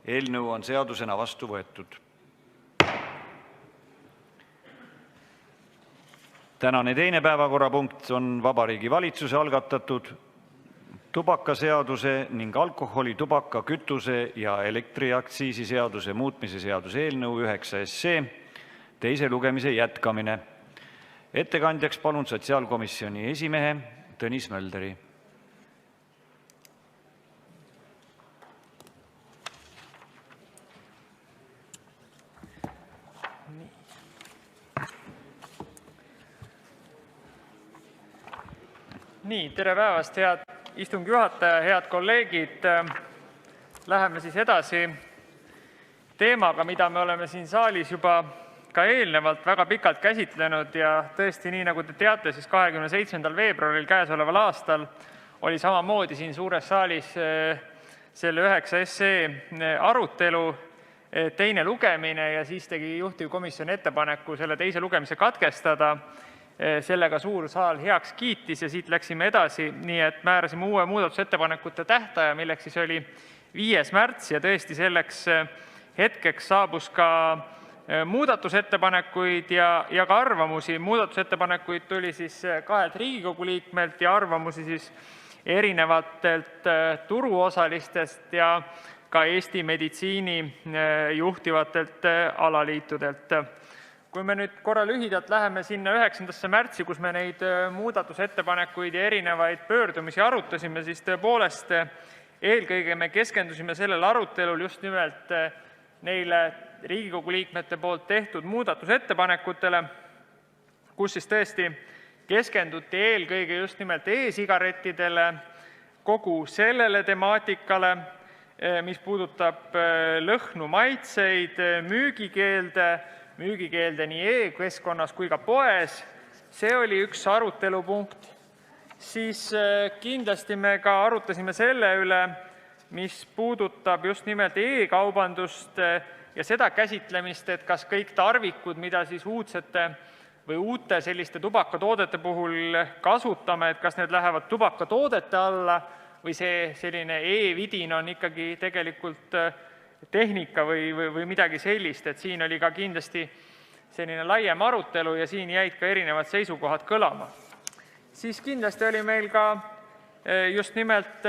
Eelnõu on seadusena vastu võetud. Tänane teine päevakorrapunkt on Vabariigi Valitsuse algatatud tubakaseaduse ning alkoholi-, tubaka-, kütuse- ja elektriaktsiisi seaduse muutmise seaduse eelnõu 9 teise lugemise jätkamine. Ettekandjaks palun sotsiaalkomisjoni esimehe Tõnis Mölderi. Nii, tere päevast, head istungi juhataja, head kolleegid. Läheme siis edasi teemaga, mida me oleme siin saalis juba ka eelnevalt väga pikalt käsitlenud ja tõesti, nii nagu te teate, siis 27. veebruaril käesoleval aastal oli samamoodi siin suures saalis selle 9 arutelu teine lugemine ja siis tegi juhtivkomisjon ettepaneku selle teise lugemise katkestada. Sellega suur saal heaks kiitis ja siit läksime edasi, nii et määrasime uue muudatusettepanekute tähtaja, milleks siis oli 5. märts ja tõesti selleks hetkeks saabus ka muudatusettepanekuid ja ka arvamusi. Muudatusettepanekuid tuli siis 2 Riigikogu liikmelt ja arvamusi siis erinevatelt turuosalistest ja ka Eesti meditsiini juhtivatelt alaliitudelt. Kui me nüüd korra lühidalt läheme sinna 9. märtsi, kus me neid muudatusettepanekuid ja erinevaid pöördumisi arutasime, siis tõepoolest eelkõige me keskendusime sellel arutelul just nimelt neile Riigikogu liikmete poolt tehtud muudatusettepanekutele, kus siis tõesti keskenduti eelkõige just nimelt e-sigarettidele, kogu sellele temaatikale, mis puudutab lõhnu, maitseid, müügikeelde nii e-keskkonnas kui ka poes. See oli üks arutelupunkt. Siis kindlasti me ka arutasime selle üle, mis puudutab just nimelt e-kaubandust ja seda käsitlemist, et kas kõik tarvikud, mida siis uute selliste tubakatoodete puhul kasutame, et kas need lähevad tubakatoodete alla või see selline e-vidin on ikkagi tegelikult tehnika või midagi sellist, et siin oli ka kindlasti selline laiem arutelu ja siin jäid ka erinevad seisukohad kõlama. Siis kindlasti oli meil ka just nimelt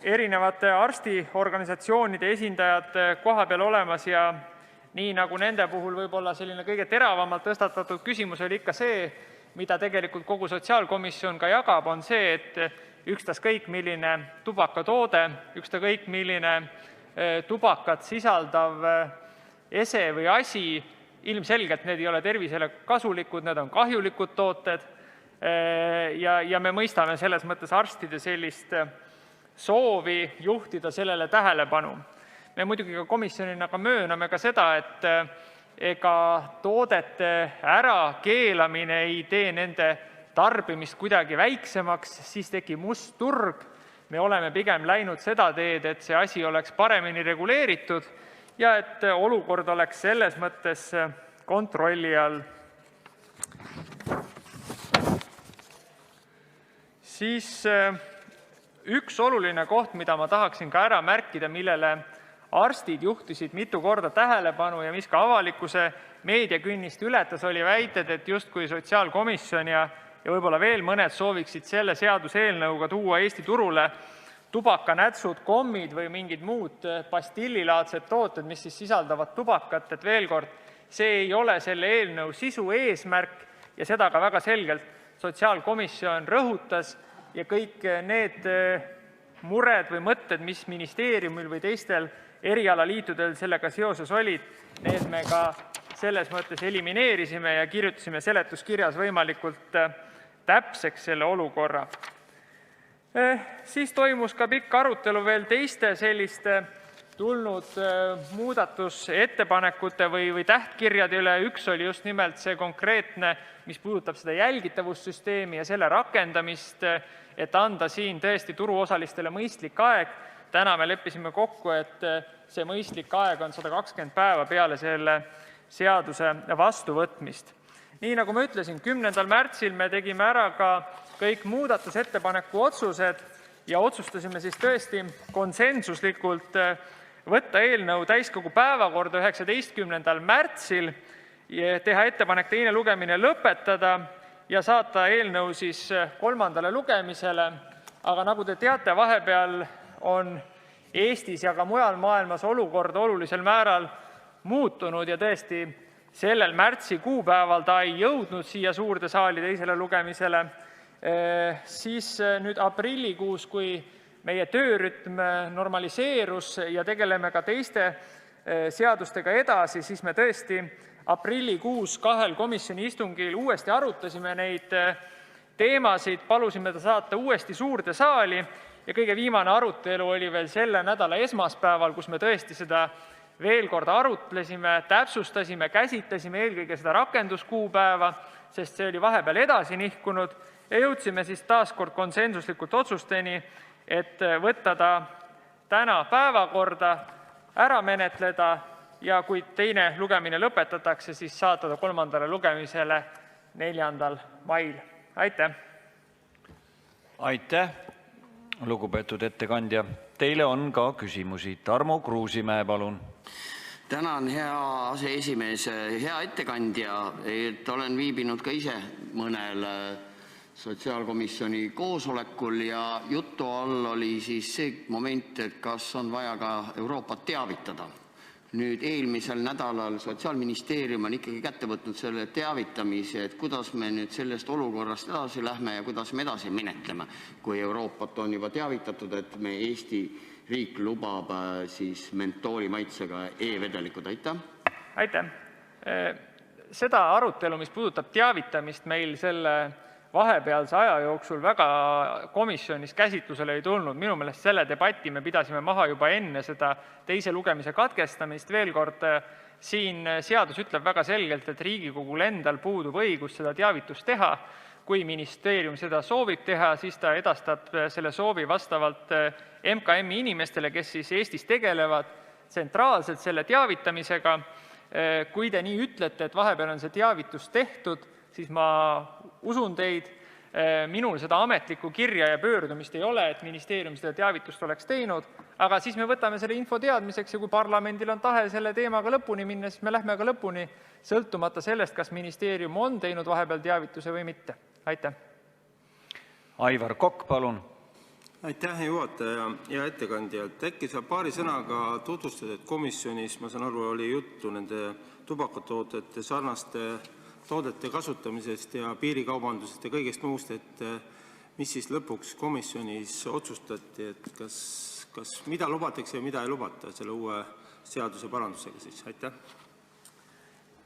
erinevate arstiorganisatsioonide esindajad koha peal olemas ja nii nagu nende puhul võib-olla selline kõige teravamalt tõstatatud küsimus oli ikka see, mida tegelikult kogu sotsiaalkomisjon ka jagab, on see, et ükstaskõik milline tubakatoode, ükskõik milline tubakat sisaldav ese või asi, ilmselgelt need ei ole tervisele kasulikud, need on kahjulikud tooted ja me mõistame selles mõttes arstide sellist soovi juhtida sellele tähelepanu. Me muidugi ka komisjonina mööname ka seda, et ega toodete ärakeelamine ei tee nende tarbimist kuidagi väiksemaks, siis tekib must turg. Me oleme pigem läinud seda teed, et see asi oleks paremini reguleeritud ja et olukord oleks selles mõttes kontrolli all. Siis üks oluline koht, mida ma tahaksin ka ära märkida, millele arstid juhtisid mitu korda tähelepanu ja mis ka avalikkuse meediakünnist ületas, oli väited, et justkui sotsiaalkomisjon ja võib-olla veel mõned sooviksid selle seaduseelnõuga tuua Eesti turule tubakanätsud, kommid või mingid muud pastillilaadsed tooted, mis siis sisaldavad tubakat, et veel kord, see ei ole selle eelnõu sisu eesmärk ja seda ka väga selgelt sotsiaalkomisjon rõhutas ja kõik need mured või mõtted, mis ministeeriumil või teistel erialaliitudel sellega seoses olid, need me ka selles mõttes elimineerisime ja kirjutasime seletuskirjas võimalikult täpseks selle olukorra. Siis toimus ka pikk arutelu veel teiste selliste tulnud muudatusettepanekute või tähtkirjade üle. Üks oli just nimelt see konkreetne, mis puudutab seda jälgitavussüsteemi ja selle rakendamist, et anda siin tõesti turuosalistele mõistlik aeg. Täna me leppisime kokku, et see mõistlik aeg on 120 päeva peale selle seaduse vastuvõtmist. Nii nagu ma ütlesin, 10. märtsil me tegime ära ka kõik muudatusettepaneku otsused ja otsustasime siis tõesti konsensuslikult võtta eelnõu täiskogu päevakorda 19. märtsil, teha ettepanek teine lugemine lõpetada ja saata eelnõu siis kolmandale lugemisele. Aga nagu te teate, vahepeal on Eestis ja ka mujal maailmas olukord olulisel määral muutunud ja tõesti sellel märtsi kuupäeval ta ei jõudnud siia suurde saali teisele lugemisele. Siis nüüd aprillikuus, kui meie töörütm normaliseerus ja tegeleme ka teiste seadustega edasi, siis me tõesti aprillikuus 2 komisjoni istungil uuesti arutasime neid teemasid, palusime ta saata uuesti suurde saali ja kõige viimane arutelu oli veel selle nädala esmaspäeval, kus me tõesti seda veel kord arutlesime, täpsustasime, käsitlesime eelkõige seda rakenduskuupäeva, sest see oli vahepeal edasi nihkunud ja jõudsime siis taas kord konsensuslikult otsusteni, et võtta ta täna päevakorda, ära menetleda ja kui teine lugemine lõpetatakse, siis saata ta kolmandale lugemisele 4. mail. Aitäh! Aitäh, lugupeetud ettekandja. Teile on ka küsimusi. Tarmo Kruusimäe, palun. Tänan, hea aseesimees. Hea ettekandja, olen viibinud ka ise mõnel sotsiaalkomisjoni koosolekul ja jutu all oli siis see moment, et kas on vaja ka Euroopat teavitada. Nüüd eelmisel nädalal Sotsiaalministeerium on ikkagi kätte võtnud selle teavitamise, et kuidas me nüüd sellest olukorrast edasi lähme ja kuidas me edasi menetleme, kui Euroopat on juba teavitatud, et me Eesti riik lubab siis mentooli maitsega e-vedelikud. Aitäh! Seda arutelu, mis puudutab teavitamist, meil selle vahepealse aja jooksul väga komisjonis käsitlusele ei tulnud. Minu meelest selle debatti me pidasime maha juba enne seda teise lugemise katkestamist. Veel kord, siin seadus ütleb väga selgelt, et Riigikogul endal puudub õigus seda teavitust teha. Kui ministeerium seda soovib teha, siis ta edastab selle soovi vastavalt MKM-i inimestele, kes siis Eestis tegelevad tsentraalselt selle teavitamisega. Kui te nii ütlete, et vahepeal on see teavitus tehtud, siis ma usun teid, minul seda ametlikku kirja ja pöördumist ei ole, et ministeerium seda teavitust oleks teinud, aga siis me võtame selle info teadmiseks ja kui parlamendil on tahe selle teemaga lõpuni minna, siis me lähme ka lõpuni, sõltumata sellest, kas ministeerium on teinud vahepeal teavituse või mitte. Aitäh! Aivar Kokk, palun! Aitäh, juhataja ja ettekandja. Äkki sa paari sõnaga tutvustad, et komisjonis, ma saan aru, oli juttu nende tubakatoodete sarnaste toodete kasutamisest ja piirikaubandusest ja kõigest muust, et mis siis lõpuks komisjonis otsustati, et kas mida lubatakse ja mida ei lubata selle uue seaduse parandusega siis? Aitäh!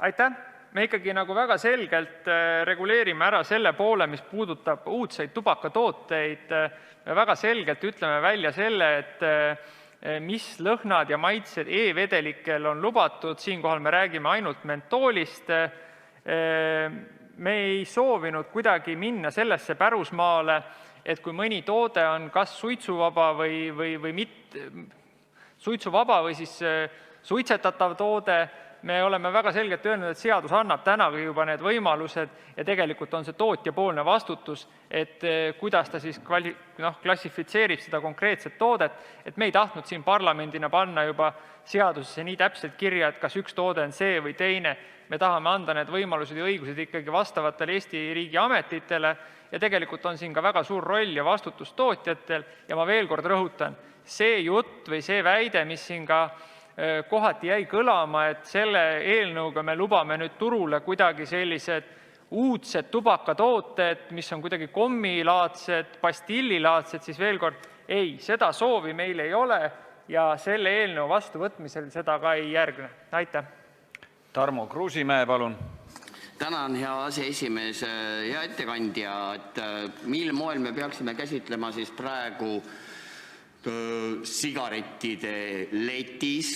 Aitäh! Me ikkagi nagu väga selgelt reguleerime ära selle poole, mis puudutab uudseid tubakatooteid. Me väga selgelt ütleme välja selle, et mis lõhnad ja maitsed e-vedelikel on lubatud. Siinkohal me räägime ainult mentoolist. Me ei soovinud kuidagi minna sellesse pärusmaale, et kui mõni toode on kas suitsuvaba või mitte suitsuvaba või siis suitsetatav toode, me oleme väga selgelt öelnud, et seadus annab tänagi juba need võimalused ja tegelikult on see tootjapoolne vastutus, et kuidas ta siis klassifitseerib seda konkreetset toodet, et me ei tahtnud siin parlamendina panna juba seadusesse nii täpselt kirja, et kas üks toode on see või teine. Me tahame anda need võimalused ja õigused ikkagi vastavatele Eesti riigi ametitele ja tegelikult on siin ka väga suur roll ja vastutus tootjatel ja ma veel kord rõhutan, see jutt või see väide, mis siin ka kohati jäi kõlama, et selle eelnõuga me lubame nüüd turule kuidagi sellised uudsed tubakatooted, mis on kuidagi kommilaadsed, pastillilaadsed, siis veel kord, ei, seda soovi meil ei ole ja selle eelnõu vastuvõtmisel seda ka ei järgne. Aitäh! Tarmo Kruusimäe, palun! Tänan, hea aseesimees, hea ettekandja, et mil moel me peaksime käsitlema siis praegu sigarettide letis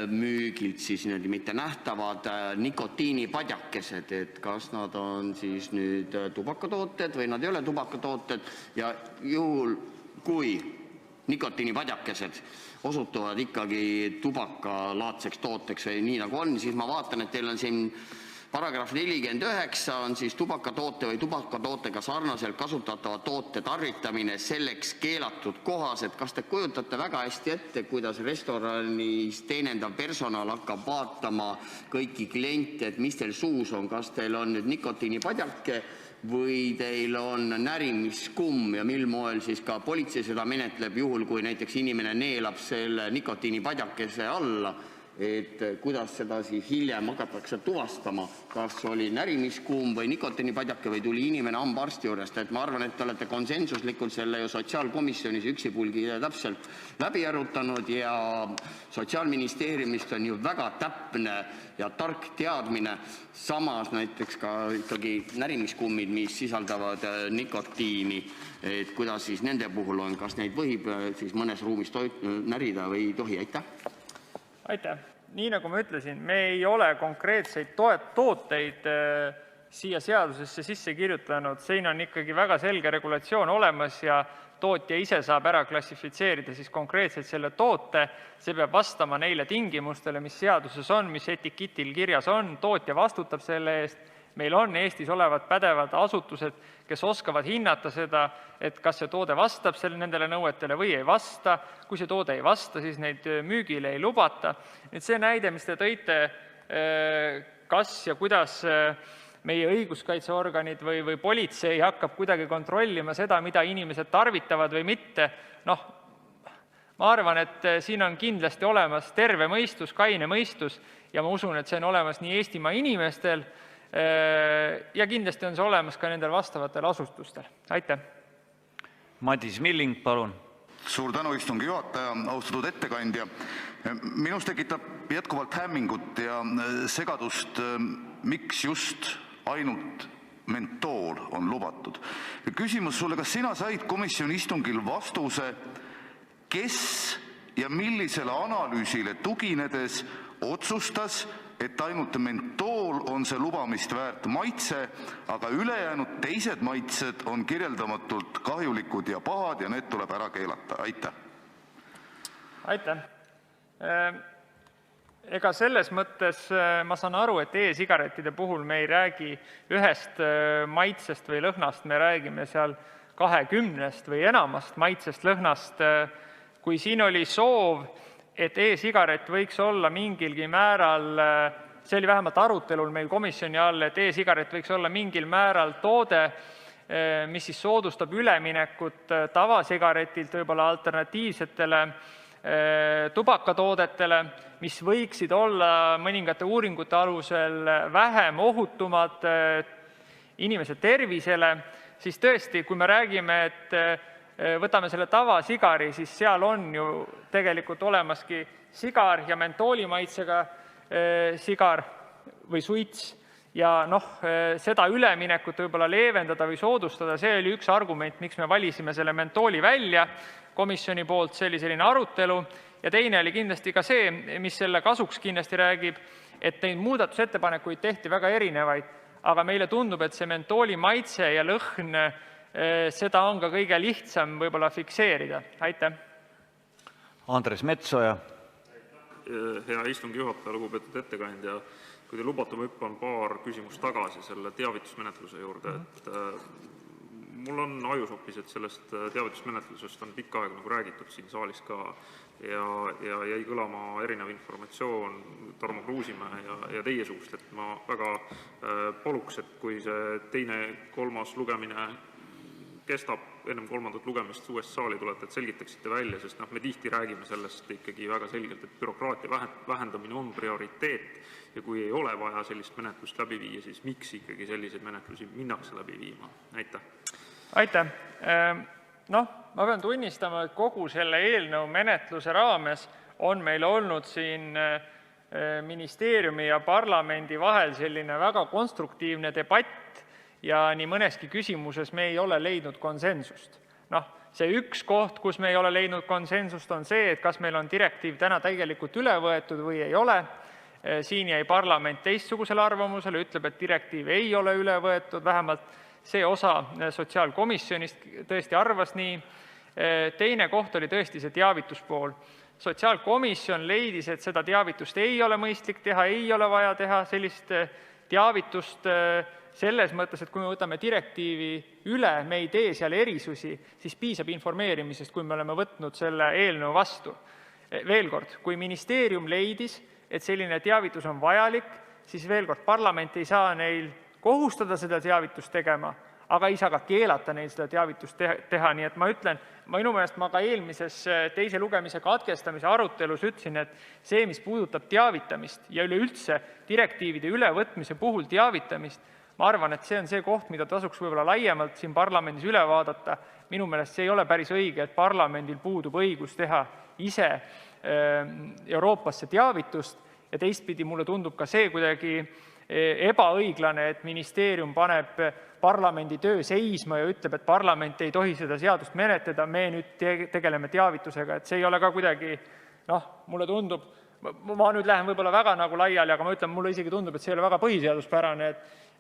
müügilt siis mitte nähtavad nikotiinipadjakesed, et kas nad on siis nüüd tubakatooted või nad ei ole tubakatooted ja juhul, kui nikotiinipadjakesed osutuvad ikkagi tubakalaadseks tooteks või nii nagu on, siis ma vaatan, et teil on siin paragrahv 49 on siis tubakatoote või tubakatootega sarnaselt kasutatava toote tarvitamine selleks keelatud kohas. Et kas te kujutate väga hästi ette, kuidas restoranis teenindav personal hakkab vaatama kõiki kliente, et mis teil suus on, kas teil on nüüd nikotiinipadjake või teil on närimiskumm ja mil moel siis ka politsei seda menetleb juhul, kui näiteks inimene neelab selle nikotiinipadjakese alla, et kuidas seda siis hiljem hakatakse tuvastama, kas oli närimiskuum või nikotiinipadjake või tuli inimene hambaarsti juurest. Et ma arvan, et te olete konsensuslikult selle ju sotsiaalkomisjonis üksipulgi täpselt läbi arutanud ja Sotsiaalministeeriumist on ju väga täpne ja tark teadmine, samas näiteks ka ikkagi närimiskummid, mis sisaldavad nikotiini, et kuidas siis nende puhul on, kas neid võib siis mõnes ruumis närida või ei tohi? Aitäh! Nii nagu ma ütlesin, me ei ole konkreetseid tooteid siia seadusesse sisse kirjutanud, siin on ikkagi väga selge regulatsioon olemas ja tootja ise saab ära klassifitseerida siis konkreetselt selle toote, see peab vastama neile tingimustele, mis seaduses on, mis etiketil kirjas on, tootja vastutab selle eest. Meil on Eestis olevad pädevad asutused, kes oskavad hinnata seda, et kas see toode vastab nendele nõuetele või ei vasta. Kui see toode ei vasta, siis neid müügile ei lubata. Nüüd see näide, mis te tõite, kas ja kuidas meie õiguskaitseorganid või politsei hakkab kuidagi kontrollima seda, mida inimesed tarvitavad või mitte. Ma arvan, et siin on kindlasti olemas terve mõistus, kaine mõistus ja ma usun, et see on olemas nii Eestimaa inimestel, ja kindlasti on see olemas ka nendel vastavatel asutustel. Aitäh! Madis Milling, palun! Suur tänu, istungi juhataja, austatud ettekandja. Minus tekitab jätkuvalt hämmingut ja segadust, miks just ainult mentool on lubatud. Küsimus sulle, kas sina said komisjoni istungil vastuse, kes ja millisele analüüsile tuginedes otsustas, et ainult mentool on see lubamist väärt maitse, aga ülejäänud teised maitsed on kirjeldamatult kahjulikud ja pahad ja need tuleb ära keelata. Aitäh! Aitäh! Ega selles mõttes ma saan aru, et e-sigarettide puhul me ei räägi ühest maitsest või lõhnast, me räägime seal 20 või enamast maitsest lõhnast. Kui siin oli soov, et e-sigaret võiks olla mingilgi määral, see oli vähemalt arutelul meil komisjoni all, et e-sigaret võiks olla mingil määral toode, mis siis soodustab üleminekut tavasigaretilt võib-olla alternatiivsetele tubakatoodetele, mis võiksid olla mõningate uuringute alusel vähem ohutumad inimese tervisele, siis tõesti, kui me räägime, et võtame selle tavasigari, siis seal on ju tegelikult olemaski sigar ja mentoolimaitsega sigar või suits ja seda üleminekut võib-olla leevendada või soodustada, see oli üks argument, miks me valisime selle mentooli välja komisjoni poolt, see oli selline arutelu ja teine oli kindlasti ka see, mis selle kasuks kindlasti räägib, et neid muudatusettepanekuid tehti väga erinevaid, aga meile tundub, et see mentooli maitse ja lõhn, seda on ka kõige lihtsam võib-olla fikseerida. Aitäh! Andres Metsoja. Hea istungi juhataja, lugupeetud ettekandja. Kui te lubate, ma hüppan paar küsimust tagasi selle teavitusmenetluse juurde. Mul on ajus hoopis, et sellest teavitusmenetlusest on pikka aega nagu räägitud siin saalis ka ja jäi kõlama erinev informatsioon Tarmo Kruusimäe ja teie suust, et ma väga paluks, et kui see teine, kolmas lugemine kestab ennem kolmandat lugemist uuest saali tulete, et selgitaksite välja, sest me tihti räägime sellest ikkagi väga selgelt, et bürokraatia vähendamine on prioriteet ja kui ei ole vaja sellist menetlust läbi viia, siis miks ikkagi selliseid menetlusi minnakse läbi viima? Aitäh! Aitäh! Ma pean tunnistama, et kogu selle eelnõu menetluse raames on meil olnud siin ministeeriumi ja parlamendi vahel selline väga konstruktiivne debatt ja nii mõneski küsimuses me ei ole leidnud konsensust. See üks koht, kus me ei ole leidnud konsensust, on see, et kas meil on direktiiv täna tegelikult üle võetud või ei ole. Siin jäi parlament teistsugusele arvamusele, ütleb, et direktiiv ei ole üle võetud, vähemalt see osa sotsiaalkomisjonist tõesti arvas nii. Teine koht oli tõesti see teavituspool. Sotsiaalkomisjon leidis, et seda teavitust ei ole mõistlik teha, ei ole vaja teha sellist teavitust selles mõttes, et kui me võtame direktiivi üle, me ei tee seal erisusi, siis piisab informeerimisest, kui me oleme võtnud selle eelnõu vastu. Veel kord, kui ministeerium leidis, et selline teavitus on vajalik, siis veel kord, parlament ei saa neil kohustada seda teavitust tegema, aga ei saa ka keelata neil seda teavitust teha, nii et ma ütlen, minu meelest ma ka eelmises teise lugemise katkestamise arutelus ütlesin, et see, mis puudutab teavitamist ja üleüldse direktiivide ülevõtmise puhul teavitamist, ma arvan, et see on see koht, mida tasuks võib-olla laiemalt siin parlamendis üle vaadata. Minu meelest see ei ole päris õige, et parlamendil puudub õigus teha ise Euroopasse teavitust ja teistpidi mulle tundub ka see kuidagi ebaõiglane, et ministeerium paneb parlamendi töö seisma ja ütleb, et parlament ei tohi seda seadust menetleda, me nüüd tegeleme teavitusega, et see ei ole ka kuidagi, mulle tundub, ma nüüd lähen võib-olla väga nagu laiali, aga ma ütlen, mulle isegi tundub, et see ei ole väga põhiseaduspärane,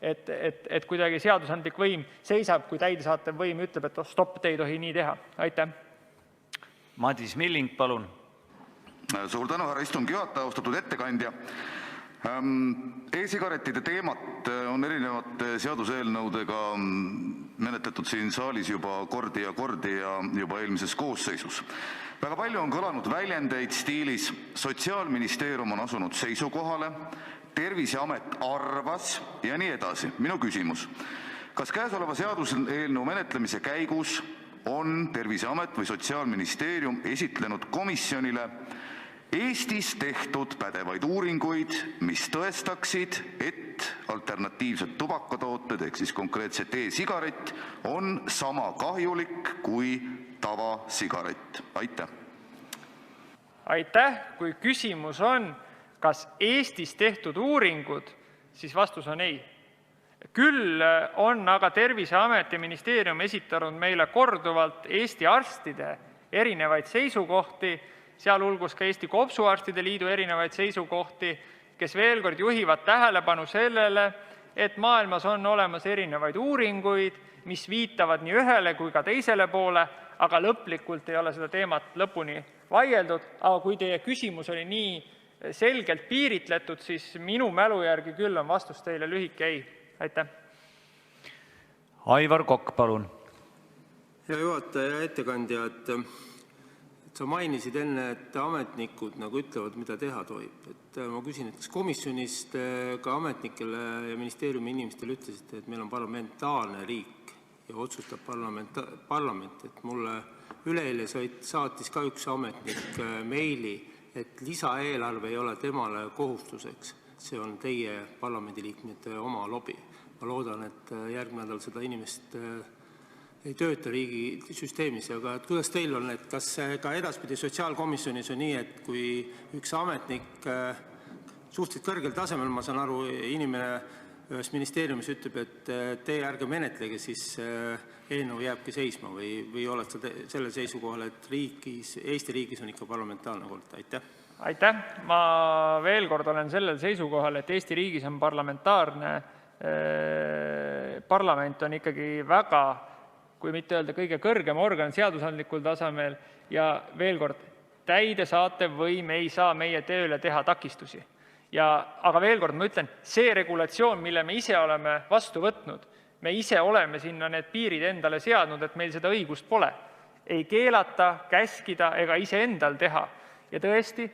et kuidagi seadusandlik võim seisab, kui täidesaatev võim ütleb, et stopp, te ei tohi nii teha. Aitäh. Madis Milling, palun. Suur tänu, härra istungi juhataja, austatud ettekandja. E-sigarettide teemat on erinevate seaduseelnõudega menetletud siin saalis juba kordi ja juba eelmises koosseisus. Väga palju on kõlanud väljendeid stiilis Sotsiaalministeerium on asunud seisukohale, Terviseamet arvas ja nii edasi. Minu küsimus, kas käesoleva seaduseelnõu menetlemise käigus on Terviseamet või Sotsiaalministeerium esitlenud komisjonile Eestis tehtud pädevaid uuringuid, mis tõestaksid, et alternatiivsed tubakatooted ehk siis konkreetselt e-sigaret on sama kahjulik kui tavasigaret? Aitäh! Aitäh! Kui küsimus on, kas Eestis tehtud uuringud, siis vastus on ei. Küll on aga Terviseamet ja ministeerium esitanud meile korduvalt Eesti arstide erinevaid seisukohti, sealhulgus ka Eesti Kopsuarstide Liidu erinevaid seisukohti, kes veel kord juhivad tähelepanu sellele, et maailmas on olemas erinevaid uuringuid, mis viitavad nii ühele kui ka teisele poole, aga lõplikult ei ole seda teemat lõpuni vaieldud. Aga kui teie küsimus oli nii selgelt piiritletud, siis minu mälu järgi küll on vastus teile lühike ei. Aitäh. Aivar Kokk, palun. Hea juhataja ja ettekandja, sa mainisid enne, et ametnikud nagu ütlevad, mida teha tohib. Ma küsin, et kas komisjonis ka ametnikele ja ministeeriumi inimestele ütlesite, et meil on parlamentaarne riik ja otsustab parlament, et mulle üleeile saatis ka üks ametnik meili, et lisaeelarve ei ole temale kohustuseks. See on teie parlamendiliikmete oma lobi. Ma loodan, et järgmine nädal seda inimest ei tööta riigisüsteemis, aga kuidas teil on, et kas ka edaspidi sotsiaalkomisjonis on nii, et kui üks ametnik suhteliselt kõrgel tasemel, ma saan aru, inimene ühes ministeeriumis ütleb, et teie ärge menetlege, siis eelnõu jääbki seisma või oled sa selle seisukohal, et Eesti riigis on ikka parlamentaarne kord? Aitäh! Aitäh! Ma veel kord olen sellel seisukohal, et Eesti riigis on parlamentaarne. Parlament on ikkagi väga, kui mitte öelda kõige kõrgem organ seadusandlikul tasemel ja veel kord, täidesaatev võim ei saa meie tööle teha takistusi. Aga veel kord ma ütlen, see regulatsioon, mille me ise oleme vastu võtnud, me ise oleme sinna need piirid endale seadnud, et meil seda õigust pole. Ei keelata, käskida ega ise endal teha. Ja tõesti,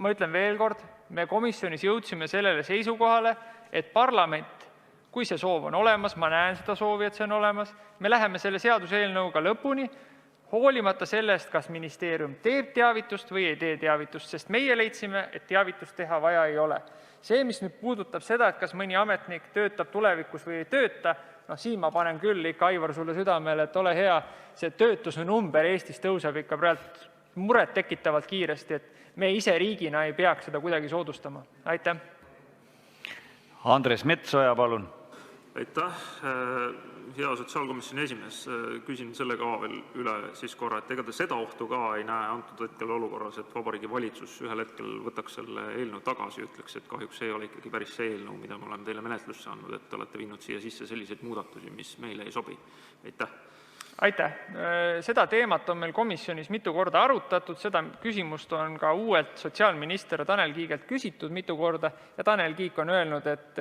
ma ütlen veel kord, me komisjonis jõudsime sellele seisukohale, et parlament, kui see soov on olemas, ma näen seda soovi, et see on olemas, me läheme selle seaduseelnõuga lõpuni, hoolimata sellest, kas ministeerium teeb teavitust või ei tee teavitust, sest meie leidsime, et teavitust teha vaja ei ole. See, mis nüüd puudutab seda, et kas mõni ametnik töötab tulevikus või ei tööta, siin ma panen küll ikka, Aivar, sulle südamele, et ole hea, see töötuse number Eestis tõuseb ikka praegu muret tekitavalt kiiresti, et me ise riigina ei peaks seda kuidagi soodustama. Aitäh! Andres Metsoja, palun! Aitäh, hea sotsiaalkomisjoni esimees. Küsin selle ka veel üle siis korra, et ega te seda ohtu ka ei näe antud hetkel olukorras, et Vabariigi Valitsus ühel hetkel võtaks selle eelnõu tagasi ja ütleks, et kahjuks ei ole ikkagi päris see eelnõu, mida me oleme teile menetlusse andnud, et te olete viinud siia sisse selliseid muudatusi, mis meile ei sobi. Aitäh! Aitäh! Seda teemat on meil komisjonis mitu korda arutatud, seda küsimust on ka uuelt sotsiaalminister Tanel Kiigelt küsitud mitu korda ja Tanel Kiik on öelnud, et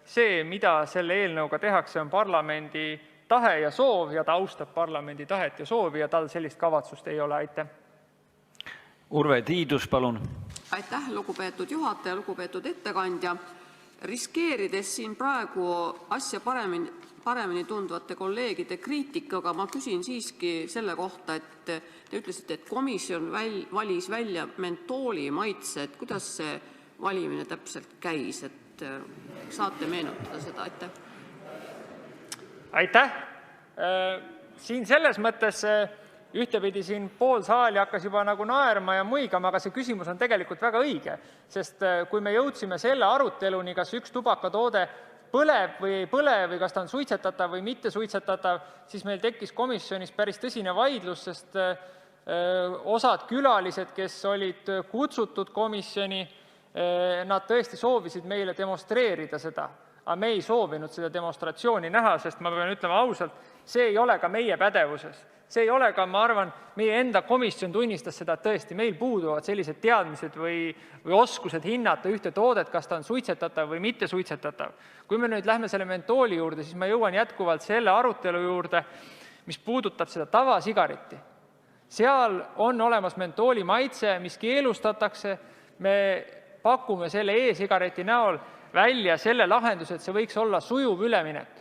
see, mida selle eelnõuga tehakse, on parlamendi tahe ja soov ja ta austab parlamendi tahet ja soovi ja tal sellist kavatsust ei ole. Aitäh! Urve Tiidus, palun! Aitäh, lugupeetud juhataja, lugupeetud ettekandja! Riskeerides siin praegu asja paremini tundvate kolleegide kriitikaga, ma küsin siiski selle kohta, et te ütlesite, et komisjon valis välja mentooli maitse. Et kuidas see valimine täpselt käis? Et saate meenutada seda? Aitäh! Siin selles mõttes ühtepidi siin pool saali hakkas juba nagu naerma ja muigama, aga see küsimus on tegelikult väga õige, sest kui me jõudsime selle aruteluni, kas üks tubakatoode põleb või ei põle või kas ta on suitsetatav või mitte suitsetatav, siis meil tekkis komisjonis päris tõsine vaidlus, sest osad külalised, kes olid kutsutud komisjoni, nad tõesti soovisid meile demonstreerida seda, aga me ei soovinud seda demonstratsiooni näha, sest ma pean ütlema ausalt, see ei ole ka meie pädevuses. See ei ole ka, ma arvan, meie enda komisjon tunnistas seda, et tõesti meil puuduvad sellised teadmised või oskused hinnata ühte toodet, kas ta on suitsetatav või mitte suitsetatav. Kui me nüüd lähme selle mentooli juurde, siis ma jõuan jätkuvalt selle arutelu juurde, mis puudutab seda tavasigaretti. Seal on olemas mentooli maitse, mis keelustatakse. Me pakume selle e-sigareti näol välja selle lahenduse, et see võiks olla sujuv üleminek.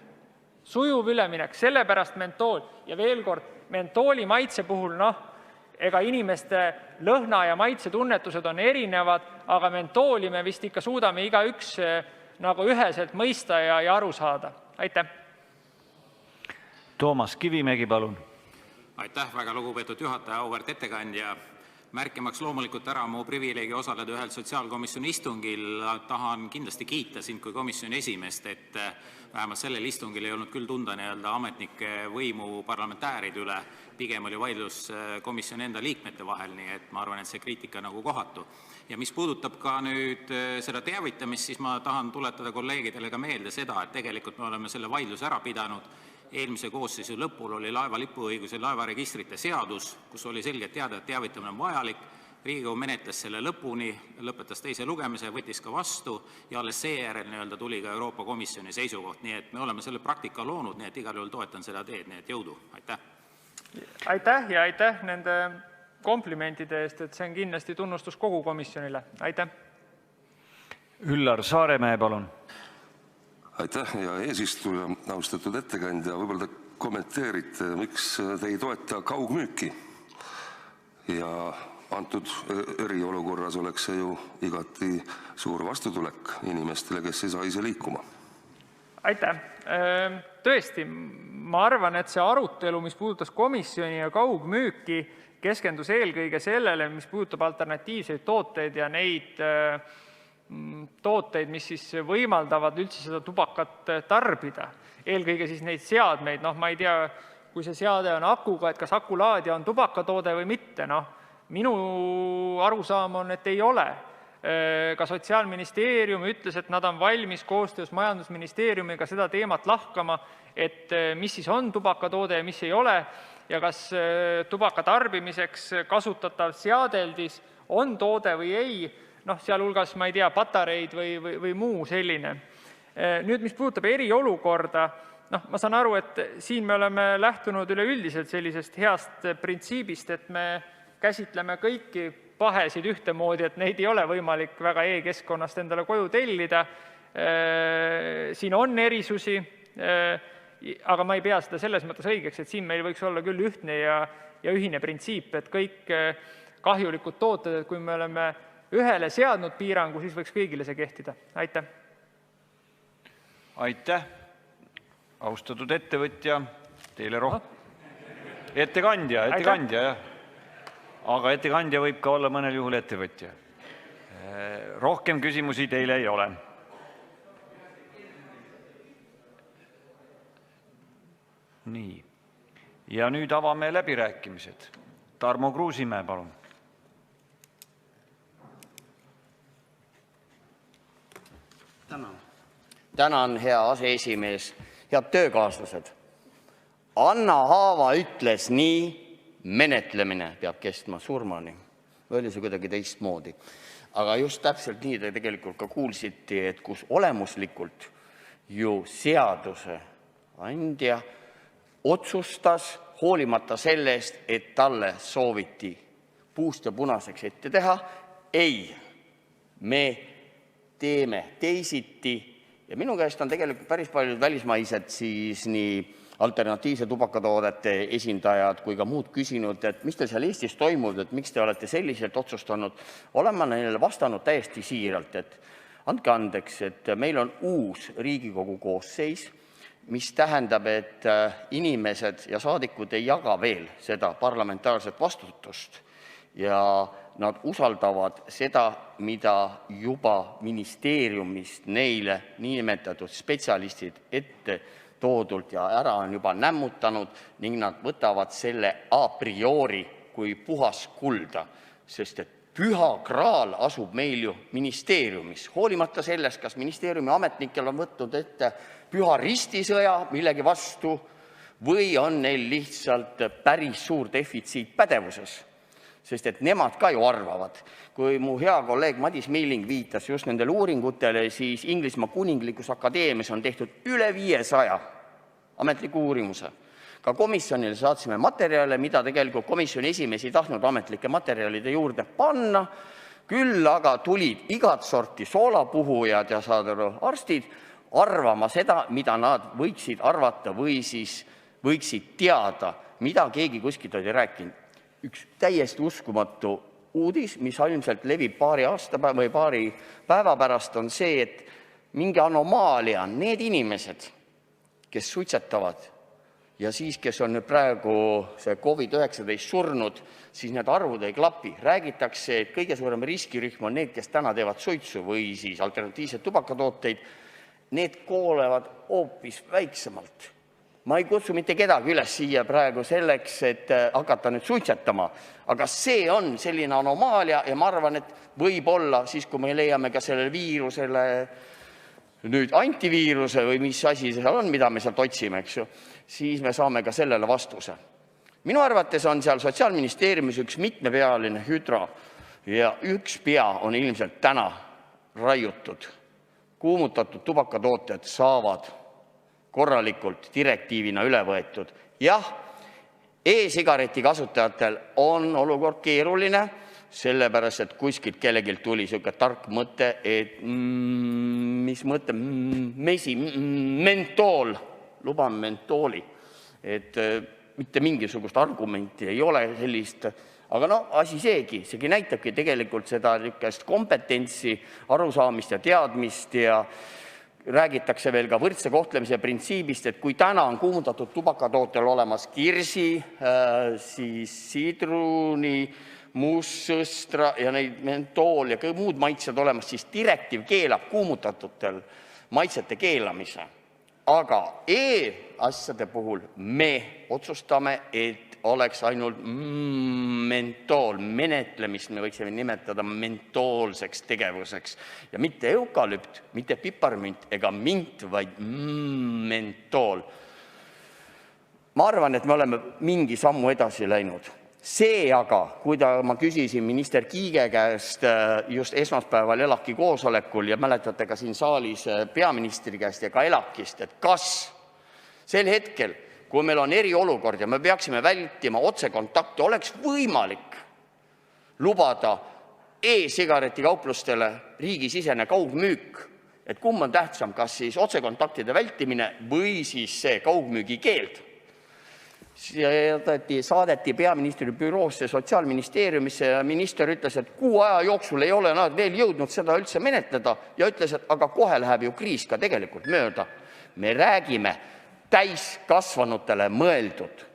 Sujuv üleminek, sellepärast mentool. Ja veel kord, mentooli maitse puhul, ega inimeste lõhna ja maitse tunnetused on erinevad, aga mentooli me vist ikka suudame igaüks nagu üheselt mõista ja aru saada. Aitäh! Toomas Kivimägi, palun! Aitäh, väga lugupeetud juhataja, auväärt ettekandja! Märkimaks loomulikult ära mu privileegi osaleda ühel sotsiaalkomisjoni istungil, tahan kindlasti kiita sind kui komisjoni esimeest, et vähemalt sellel istungil ei olnud küll tunda ametnike võimu parlamentääride üle, pigem oli vaidlus komisjoni enda liikmete vahel, nii et ma arvan, et see kriitika nagu kohatu. Ja mis puudutab ka nüüd seda teavitamist, siis ma tahan tuletada kolleegidele ka meelde seda, et tegelikult me oleme selle vaidluse ära pidanud. Eelmise koosseisu lõpul oli laeva lipuõiguse laevaregistrite seadus, kus oli selgelt teada, et teavitamine on vajalik. Riigikogu menetles selle lõpuni, lõpetas teise lugemise, võttis ka vastu ja alles seejärel tuli ka Euroopa Komisjoni seisukoht. Nii et me oleme selle praktika loonud, nii et igal juhul toetan seda teed, nii et jõudu. Aitäh! Aitäh ja aitäh nende komplimentide eest, et see on kindlasti tunnustus kogu komisjonile. Aitäh! Üllar Saaremäe, palun! Aitäh, hea eesistuja, austatud ettekandja. Võib-olla te kommenteerite, miks te ei toeta kaugmüüki? Ja antud eriolukorras oleks see ju igati suur vastutulek inimestele, kes ei saa ise liikuma. Aitäh! Tõesti, ma arvan, et see arutelu, mis puudutas komisjoni ja kaugmüüki, keskendus eelkõige sellele, mis puudutab alternatiivseid tooteid ja neid tooteid, mis siis võimaldavad üldse seda tubakat tarbida. Eelkõige siis neid seadmeid, ma ei tea, kui see seade on akuga, et kas akulaadija on tubakatoode või mitte. Minu arusaam on, et ei ole. Ka Sotsiaalministeerium ütles, et nad on valmis koostöös Majandusministeeriumiga seda teemat lahkama, et mis siis on tubakatoode ja mis ei ole ja kas tubaka tarbimiseks kasutatav seadeldis on toode või ei, sealhulgas, ma ei tea, patareid või muu selline. Nüüd, mis puudutab eriolukorda, ma saan aru, et siin me oleme lähtunud üleüldiselt sellisest heast printsiibist, et me käsitleme kõiki pahesid ühtemoodi, et neid ei ole võimalik väga e-keskkonnast endale koju tellida. Siin on erisusi, aga ma ei pea seda selles mõttes õigeks, et siin meil võiks olla küll ühtne ja ühine printsiip, et kõik kahjulikud tooted, et kui me oleme ühele seadnud piirangu, siis võiks kõigile see kehtida. Aitäh! Aitäh, austatud ettevõtja, teile ettekandja, jah. Aga ettekandja võib ka olla mõnel juhul ettevõtja. Rohkem küsimusi teile ei ole. Nii. Ja nüüd avame läbirääkimised. Tarmo Kruusimäe, palun. Tänan, hea aseesimees. Head töökaaslased. Anna Haava ütles nii, menetlemine peab kestma surmani. Või oli see kuidagi teistmoodi? Aga just täpselt nii te tegelikult ka kuulsite, et kus olemuslikult ju seaduse andja otsustas, hoolimata sellest, et talle sooviti puust ja punaseks ette teha, ei, me teeme teisiti. Ja minu käest on tegelikult päris paljud välismaised siis nii alternatiivse tubakatoodete esindajad kui ka muud küsinud, et mis teil seal Eestis toimub, et miks te olete selliselt otsustanud. Olen ma neile vastanud täiesti siiralt, et andke andeks, et meil on uus Riigikogu koosseis, mis tähendab, et inimesed ja saadikud ei jaga veel seda parlamentaarset vastutust ja nad usaldavad seda, mida juba ministeeriumist neile niinimetatud spetsialistid ette toodult ja ära on juba nämmutanud ning nad võtavad selle a priori kui puhas kulda, sest et püha kraal asub meil ju ministeeriumis. Hoolimata sellest, kas ministeeriumi ametnikel on võtnud ette püha ristisõja millegi vastu või on neil lihtsalt päris suur defitsiit pädevuses. Sest et nemad ka ju arvavad. Kui mu hea kolleeg Madis Milling viitas just nendele uuringutele, siis Inglismaa Kuninglikus Akadeemias on tehtud üle 500 ametliku uurimuse. Ka komisjonile saatsime materjale, mida tegelikult komisjoni esimees ei tahtnud ametlike materjalide juurde panna, küll aga tulid igat sorti soolapuhujad ja arstid arvama seda, mida nad võiksid arvata või siis võiksid teada, mida keegi kuskilt oli rääkinud. Üks täiesti uskumatu uudis, mis ilmselt levib paari päeva pärast, on see, et mingi anomaalia on need inimesed, kes suitsetavad ja siis, kes on nüüd praegu see COVID-19 surnud, siis need arvud ei klapi. Räägitakse, et kõige suurem riskirühm on need, kes täna teevad suitsu või siis alternatiivseid tubakatooteid. Need koolevad hoopis väiksemalt. Ma ei kutsu mitte kedagi üles siia praegu selleks, et hakata nüüd suitsetama, aga see on selline anomaalia ja ma arvan, et võib-olla siis, kui me leiame ka sellele viirusele nüüd antiviiruse või mis asi see on, mida me sealt otsime, eks ju, siis me saame ka sellele vastuse. Minu arvates on seal Sotsiaalministeeriumis üks mitmepealine hüdra ja üks pea on ilmselt täna raiutud. Kuumutatud tubakatooted saavad korralikult direktiivina üle võetud. Jah, e-sigareti kasutajatel on olukord keeruline, sellepärast, et kuskilt kellegilt tuli selline tark mõte, et mis mõte, mentool, luban mentooli, et mitte mingisugust argumenti ei ole sellist, aga asi seegi näitabki tegelikult seda kompetentsi, arusaamist ja teadmist ja räägitakse veel ka võrdse kohtlemise printsiibist, et kui täna on kuumutatud tubakatootel olemas kirsi, siis sidruni, mustsõstra ja neid mentool ja kõik muud maitsed olemas, siis direktiiv keelab kuumutatutel maitsete keelamise. Aga e-asjade puhul me otsustame, et oleks ainult mentool, menetlemist me võiksime nimetada mentoolseks tegevuseks. Ja mitte eukalüpt, mitte piparmünt ega mint, vaid mentool. Ma arvan, et me oleme mingi sammu edasi läinud. See aga, kui ma küsisin minister Kiige käest just esmaspäeval ELAK-i koosolekul ja mäletate ka siin saalis peaministri käest ja ka ELAK-ist, et kas sel hetkel, kui meil on eriolukord ja me peaksime vältima otsekontakte, oleks võimalik lubada e-sigareti kauplustele riigisisene kaugmüük. Et kumb on tähtsam, kas siis otsekontaktide vältimine või siis see kaugmüügi keeld. Saadeti peaministri büroosse Sotsiaalministeeriumisse ja minister ütles, et 6 aja jooksul ei ole nad veel jõudnud seda üldse menetleda ja ütles, et aga kohe läheb ju kriis ka tegelikult mööda. Me räägime täiskasvanutele mõeldud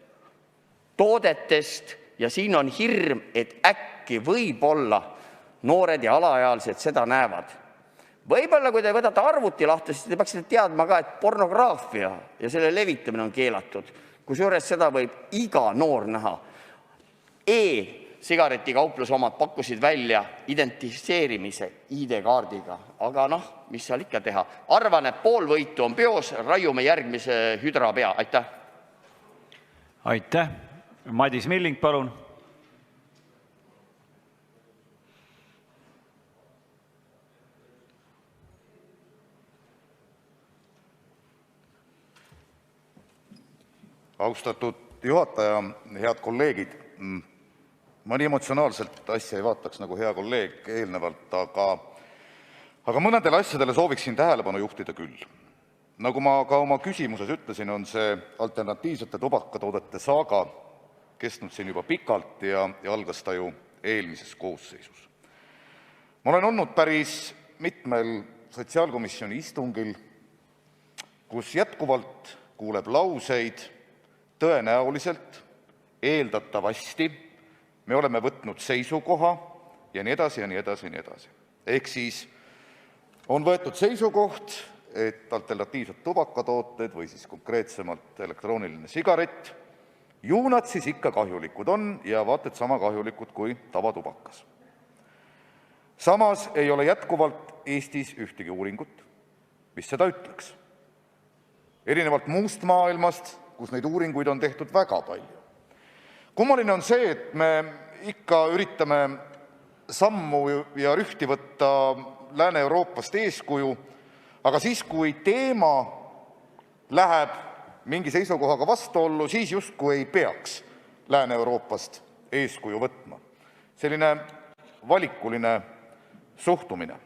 toodetest ja siin on hirm, et äkki võib-olla noored ja alaealised seda näevad. Võib-olla, kui te võtate arvuti lahti, siis te peaksite teadma ka, et pornograafia ja selle levitamine on keelatud. Kusjuures seda võib iga noor näha. E-sigareti kaupluse omad pakkusid välja identifitseerimise ID-kaardiga, aga mis seal ikka teha. Arvan, et pool võitu on peos, raiume järgmise hüdra pea. Aitäh! Aitäh! Madis Milling, palun! Austatud juhataja, head kolleegid! Ma nii emotsionaalselt asja ei vaataks nagu hea kolleeg eelnevalt, aga mõnedele asjadele sooviksin tähelepanu juhtida küll. Nagu ma ka oma küsimuses ütlesin, on see alternatiivsete tubakatoodete saaga kestnud siin juba pikalt ja algas ta ju eelmises koosseisus. Ma olen olnud päris mitmel sotsiaalkomisjoni istungil, kus jätkuvalt kuuleb lauseid tõenäoliselt, eeldatavasti, me oleme võtnud seisukoha ja nii edasi ja nii edasi ja nii edasi. Ehk siis on võetud seisukoht, et alternatiivsed tubakatooted või siis konkreetsemalt elektrooniline sigaret, ju nad siis ikka kahjulikud on ja vaat et sama kahjulikud kui tavatubakas. Samas ei ole jätkuvalt Eestis ühtegi uuringut, mis seda ütleks. Erinevalt muust maailmast, kus neid uuringuid on tehtud väga palju. Kummaline on see, et me ikka üritame sammu ja rühti võtta Lääne-Euroopast eeskuju, aga siis, kui teema läheb mingi seisukohaga vastuollu, siis justkui ei peaks Lääne-Euroopast eeskuju võtma. Selline valikuline suhtumine.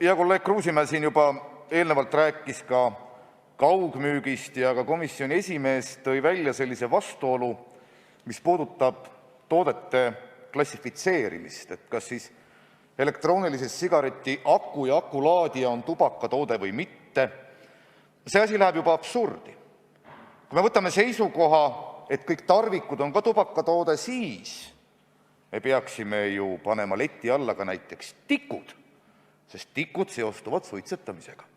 Ja kolleeg Kruusimäe siin juba eelnevalt rääkis ka kaugmüügist ja ka komisjoni esimees tõi välja sellise vastuolu, mis puudutab toodete klassifitseerimist, et kas siis elektroonilise sigareti aku ja akulaadija on tubakatoode või mitte. See asi läheb juba absurdi. Kui me võtame seisukoha, et kõik tarvikud on ka tubakatoode, siis me peaksime ju panema leti alla ka näiteks tikud, sest tikud seostuvad suitsetamisega.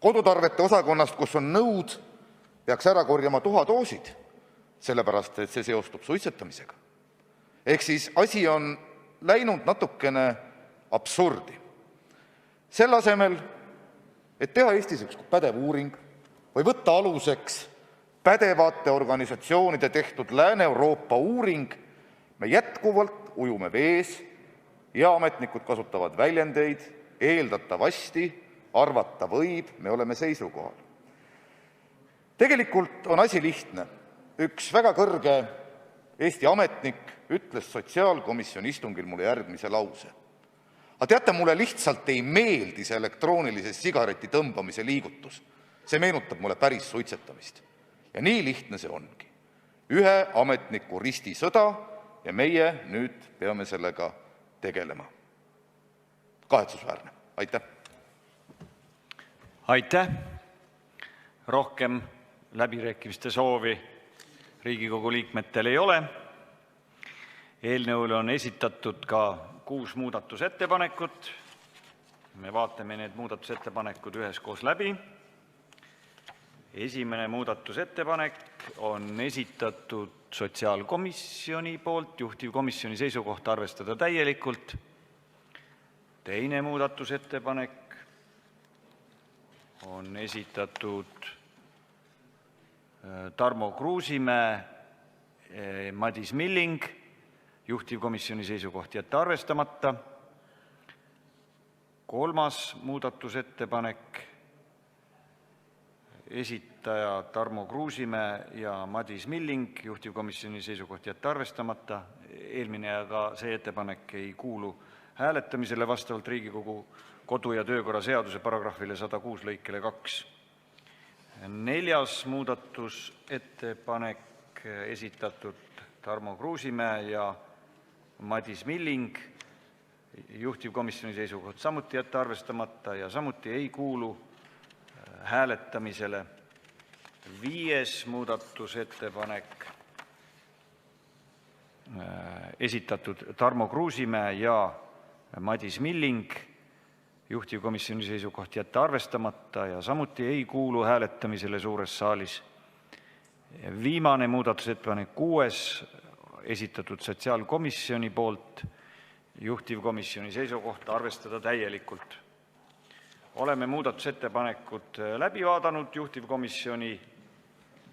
Kodutarvete osakonnast, kus on nõud, peaks ära korjama tuhatoosid, sellepärast et see seostub suitsetamisega. Ehk siis asi on läinud natukene absurdi. Selle asemel, et teha Eestis üks pädev uuring või võtta aluseks pädevate organisatsioonide tehtud Lääne-Euroopa uuring, me jätkuvalt ujume vees ja ametnikud kasutavad väljendeid, eeldatavasti, arvata võib, me oleme seisukohal. Tegelikult on asi lihtne. Üks väga kõrge Eesti ametnik ütles sotsiaalkomisjoni istungil mulle järgmise lause. Aga teate, mulle lihtsalt ei meeldi see elektroonilise sigareti tõmbamise liigutus. See meenutab mulle päris suitsetamist. Ja nii lihtne see ongi. Ühe ametniku ristisõda ja meie nüüd peame sellega tegelema. Kahetsusväärne. Aitäh! Aitäh! Rohkem läbirääkimiste soovi Riigikogu liikmetel ei ole. Eelnõule on esitatud ka 6 muudatusettepanekut. Me vaatame need muudatusettepanekud üheskoos läbi. Esimene muudatusettepanek on esitatud sotsiaalkomisjoni poolt, juhtivkomisjoni seisukoht arvestada täielikult. Teine muudatusettepanek on esitatud Tarmo Kruusimäe, Madis Milling, juhtivkomisjoni seisukoht jätta arvestamata. Kolmas muudatusettepanek, esitaja Tarmo Kruusimäe ja Madis Milling, juhtivkomisjoni seisukoht jätta arvestamata. Eelmine aga see ettepanek ei kuulu hääletamisele vastavalt Riigikogu kodu- ja töökorra seaduse paragrahvile 106 lõikele 2. Neljas muudatusettepanek, esitatud Tarmo Kruusimäe ja Madis Milling, juhtivkomisjoni seisukoht samuti jätta arvestamata ja samuti ei kuulu hääletamisele. Viies muudatusettepanek, esitatud Tarmo Kruusimäe ja Madis Milling, juhtivkomisjoni seisukoht jätta arvestamata ja samuti ei kuulu hääletamisele suures saalis. Viimane muudatusettepanek, 6, esitatud sotsiaalkomisjoni poolt, juhtivkomisjoni seisukoht arvestada täielikult. Oleme muudatusettepanekud läbi vaadanud, juhtivkomisjoni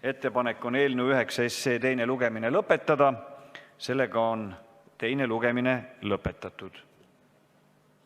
Ettepanek on eelnõu 9 teine lugemine lõpetada. Sellega on teine lugemine lõpetatud.